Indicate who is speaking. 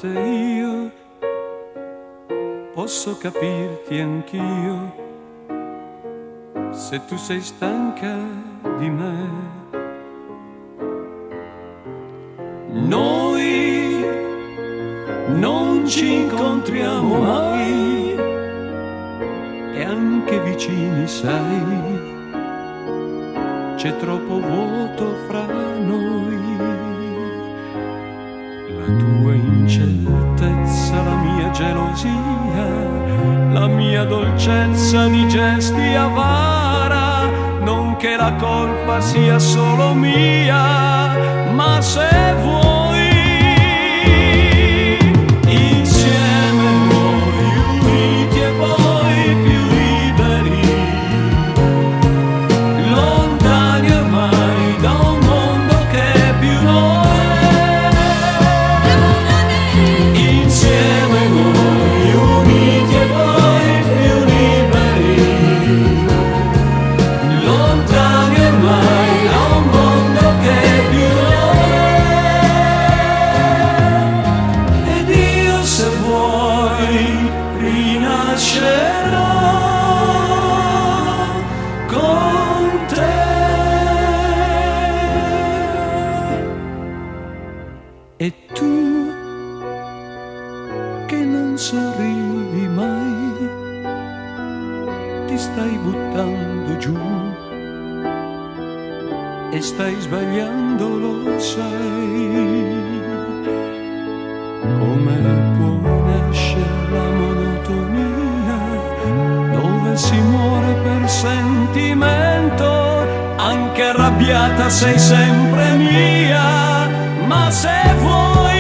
Speaker 1: volte io posso capirti anch'io se tu sei stanca di me. Noi non ci incontriamo mai e anche vicini, sai, c'è troppo vuoto fra noi. La tua incertezza, la mia gelosia, la mia dolcezza di gesti avara, non che la colpa sia solo mia, ma se vuoi insieme noi, uniti e poi più liberi, lontani ormai da un mondo che più non è. Insieme noi, uniti e poi più liberi, lontani ormai da un mondo che più non è. Ed io, se vuoi, rinascerò con te. E tu che non sorridi mai, ti stai buttando giù e stai sbagliando, lo sai. Come può nascere la monotonia dove si muore per sentimento? Anche arrabbiata sei sempre mia, ma se vuoi